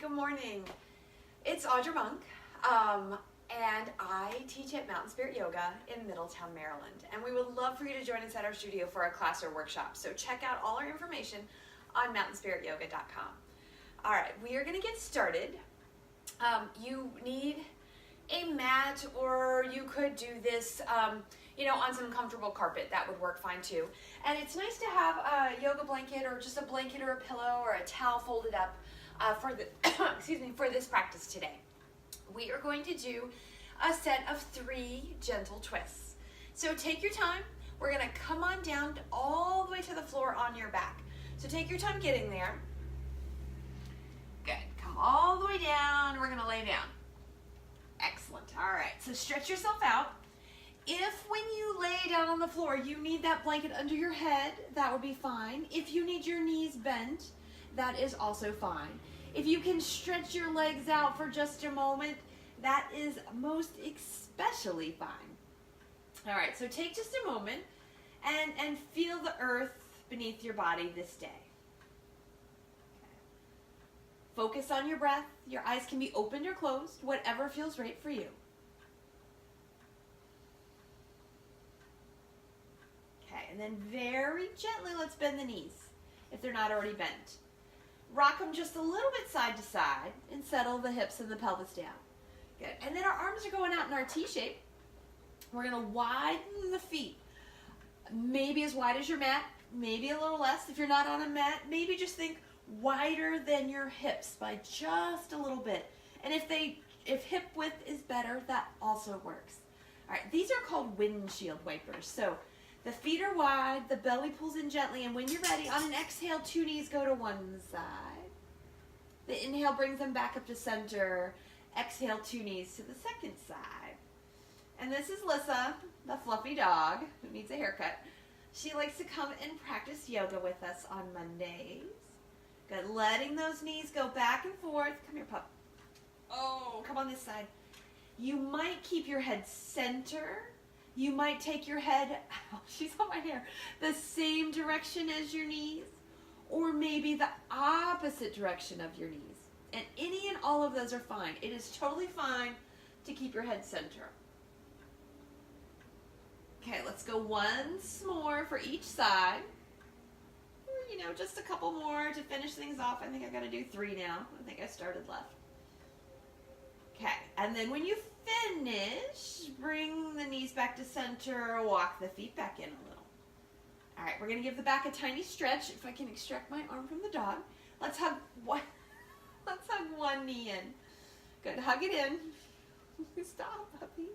good morning. It's Audra Monk, and I teach at Mountain Spirit Yoga in Middletown, Maryland. And we would love for you to join us at our studio for a class or workshop. So check out all our information on mountainspirityoga.com. All right, we are going to get started. You need a mat, or you could do this on some comfortable carpet. That would work fine too. And it's nice to have a yoga blanket or just a blanket or a pillow or a towel folded up for the for this practice today. We are going to do a set of 3 gentle twists. So take your time. We're going to come on down all the way to the floor on your back. So take your time getting there. Good. Come all the way down. We're going to lay down. Excellent. All right. So stretch yourself out. If when you lay down on the floor, you need that blanket under your head, that would be fine. If you need your knees bent, that is also fine. If you can stretch your legs out for just a moment, that is most especially fine. All right, so take just a moment and feel the earth beneath your body this day. Okay. Focus on your breath. Your eyes can be opened or closed, whatever feels right for you. Okay, and then very gently, let's bend the knees if they're not already bent. Rock them just a little bit side to side and settle the hips and the pelvis down. Good. And then our arms are going out in our T shape. We're going to widen the feet. Maybe as wide as your mat, maybe a little less. If you're not on a mat, maybe just think wider than your hips by just a little bit. And if hip width is better, that also works. All right, these are called windshield wipers. So the feet are wide, the belly pulls in gently, and when you're ready, on an exhale, 2 knees go to one side. The inhale brings them back up to center. Exhale, 2 knees to the second side. And this is Lissa, the fluffy dog who needs a haircut. She likes to come and practice yoga with us on Mondays. Good, letting those knees go back and forth. Come here, pup. Oh, come on this side. You might keep your head center. You might take your head, she's on my hair, the same direction as your knees, or maybe the opposite direction of your knees. And any and all of those are fine. It is totally fine to keep your head center. Okay, let's go once more for each side. Or, just a couple more to finish things off. I think I got to do 3 now. I think I started left. Okay, and then when you finish, bring the knees back to center, walk the feet back in a little. All right, we're going to give the back a tiny stretch. If I can extract my arm from the dog. Let's hug one knee in. Good, hug it in. Stop, puppy.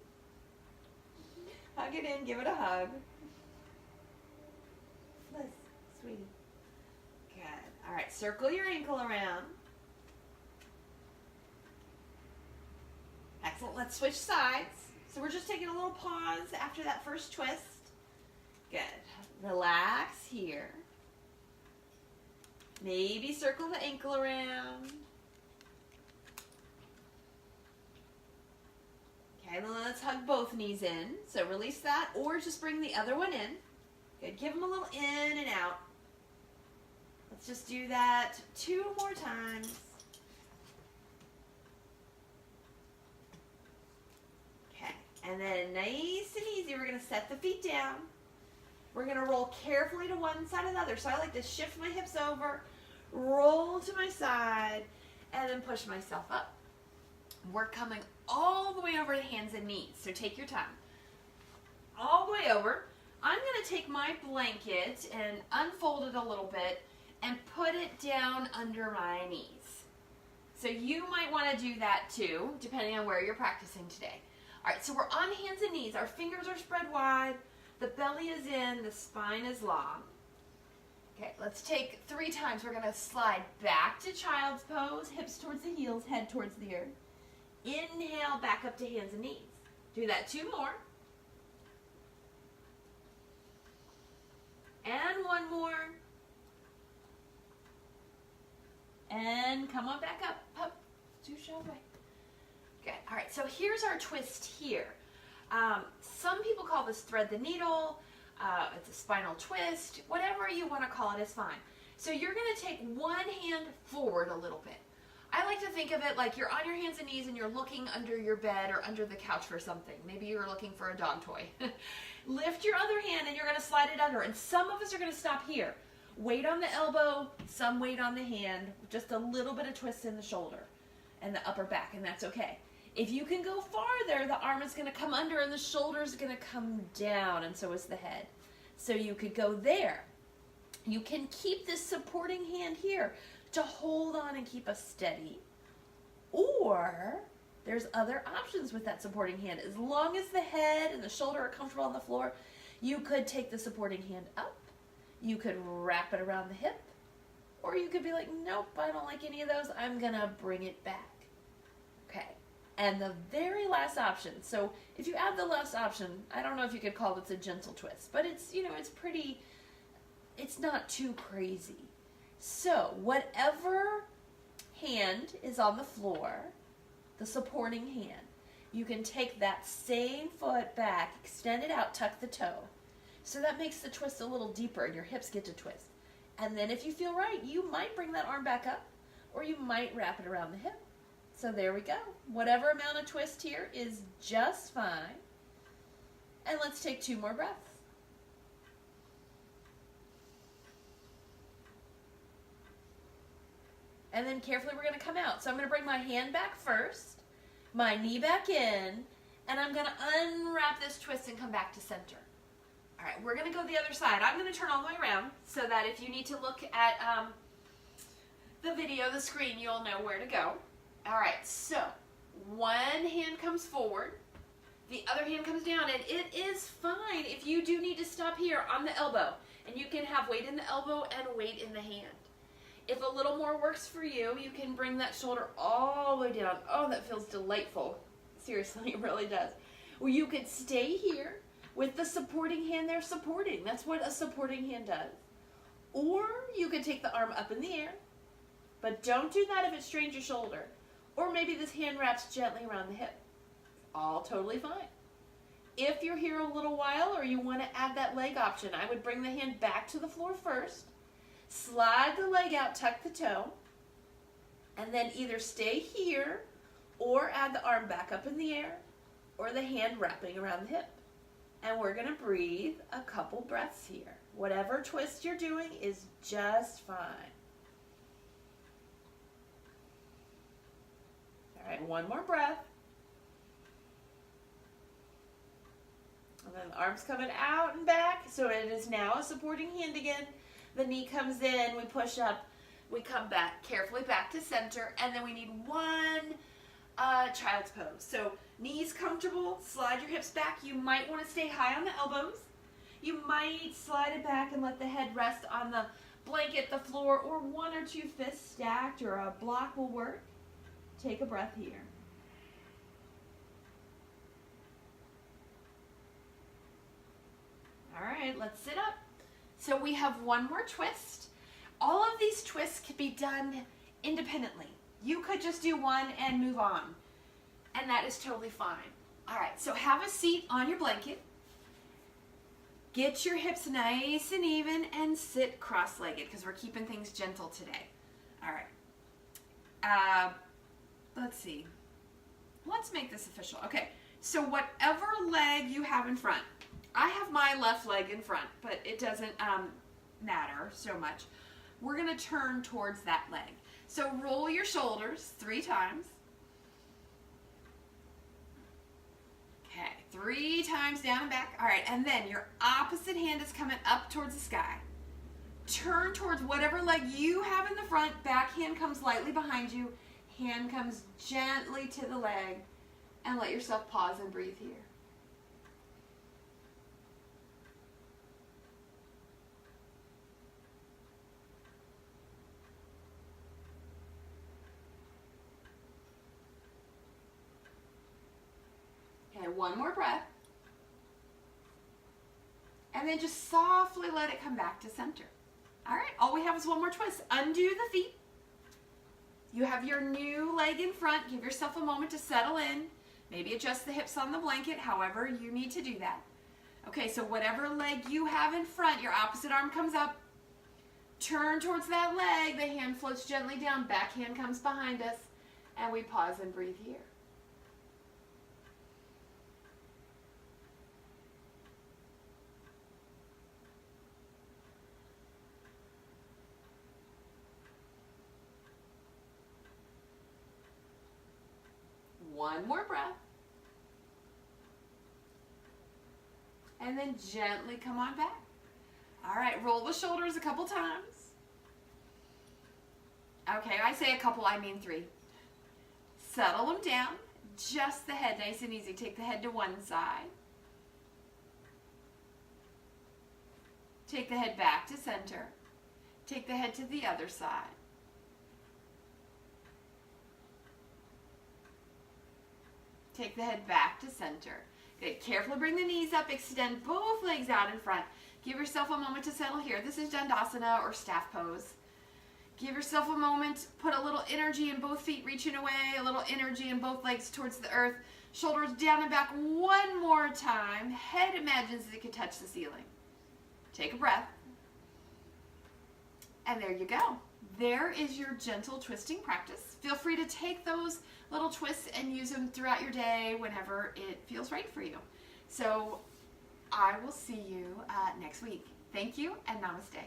Hug it in, give it a hug. Liz, sweetie. Good. All right, circle your ankle around. Excellent. Let's switch sides. So we're just taking a little pause after that first twist. Good. Relax here. Maybe circle the ankle around. Okay, then let's hug both knees in. So release that, or just bring the other one in. Good. Give them a little in and out. Let's just do that 2 more times. And then nice and easy, we're going to set the feet down. We're going to roll carefully to one side or the other. So I like to shift my hips over, roll to my side, and then push myself up. We're coming all the way over to hands and knees. So take your time. All the way over. I'm going to take my blanket and unfold it a little bit and put it down under my knees. So you might want to do that too, depending on where you're practicing today. All right, so we're on hands and knees. Our fingers are spread wide. The belly is in. The spine is long. Okay, let's take 3 times. We're going to slide back to child's pose, hips towards the heels, head towards the earth. Inhale, back up to hands and knees. Do that 2 more. And 1 more. And come on back up. Up. Do show away. Good. All right, so here's our twist here. Some people call this thread the needle. It's a spinal twist. Whatever you want to call it is fine. So you're going to take one hand forward a little bit. I like to think of it like you're on your hands and knees and you're looking under your bed or under the couch for something. Maybe you're looking for a dog toy. Lift your other hand and you're going to slide it under. And some of us are going to stop here. Weight on the elbow, some weight on the hand, just a little bit of twist in the shoulder and the upper back, and that's okay. If you can go farther, the arm is going to come under and the shoulder is going to come down, and so is the head. So you could go there. You can keep this supporting hand here to hold on and keep us steady. Or there's other options with that supporting hand. As long as the head and the shoulder are comfortable on the floor, you could take the supporting hand up. You could wrap it around the hip. Or you could be like, nope, I don't like any of those. I'm going to bring it back. Okay. And the very last option. So if you add the last option, I don't know if you could call this a gentle twist, but it's, it's pretty, it's not too crazy. So whatever hand is on the floor, the supporting hand, you can take that same foot back, extend it out, tuck the toe. So that makes the twist a little deeper and your hips get to twist. And then if you feel right, you might bring that arm back up or you might wrap it around the hip. So there we go. Whatever amount of twist here is just fine. And let's take 2 more breaths. And then carefully we're going to come out. So I'm going to bring my hand back first, my knee back in, and I'm going to unwrap this twist and come back to center. All right, we're going to go the other side. I'm going to turn all the way around so that if you need to look at the video, the screen, you'll know where to go. All right, so one hand comes forward, the other hand comes down, and it is fine if you do need to stop here on the elbow, and you can have weight in the elbow and weight in the hand. If a little more works for you, you can bring that shoulder all the way down. Oh, that feels delightful. Seriously, it really does. Well, you could stay here with the supporting hand there supporting. That's what a supporting hand does. Or you could take the arm up in the air, but don't do that if it strains your shoulder. Or maybe this hand wraps gently around the hip. All totally fine. If you're here a little while or you want to add that leg option, I would bring the hand back to the floor first, slide the leg out, tuck the toe, and then either stay here or add the arm back up in the air or the hand wrapping around the hip. And we're going to breathe a couple breaths here. Whatever twist you're doing is just fine. All right, one more breath. And then the arms coming out and back. So it is now a supporting hand again. The knee comes in, we push up, we come back carefully back to center, and then we need one child's pose. So knees comfortable, slide your hips back. You might want to stay high on the elbows. You might slide it back and let the head rest on the blanket, the floor, or 1 or 2 fists stacked, or a block will work. Take a breath here. All right, let's sit up. So we have one more twist. All of these twists can be done independently. You could just do one and move on, and that is totally fine. All right, so have a seat on your blanket. Get your hips nice and even and sit cross-legged because we're keeping things gentle today. All right. Let's see. Let's make this official. Okay, so whatever leg you have in front. I have my left leg in front, but it doesn't matter so much. We're going to turn towards that leg. So roll your shoulders 3 times. Okay, 3 times down and back. All right, and then your opposite hand is coming up towards the sky. Turn towards whatever leg you have in the front. Back hand comes lightly behind you. Hand comes gently to the leg. And let yourself pause and breathe here. Okay, one more breath. And then just softly let it come back to center. All right, all we have is one more twist. Undo the feet. You have your new leg in front. Give yourself a moment to settle in. Maybe adjust the hips on the blanket, however you need to do that. Okay, so whatever leg you have in front, your opposite arm comes up. Turn towards that leg. The hand floats gently down. Back hand comes behind us. And we pause and breathe here. One more breath. And then gently come on back. All right, roll the shoulders a couple times. Okay, I say a couple, I mean 3. Settle them down. Just the head, nice and easy. Take the head to one side. Take the head back to center. Take the head to the other side. Take the head back to center. Good. Carefully bring the knees up. Extend both legs out in front. Give yourself a moment to settle here. This is Dandasana or staff pose. Give yourself a moment. Put a little energy in both feet reaching away. A little energy in both legs towards the earth. Shoulders down and back one more time. Head imagines it could touch the ceiling. Take a breath. And there you go. There is your gentle twisting practice. Feel free to take those little twists and use them throughout your day whenever it feels right for you. So I will see you next week. Thank you and namaste.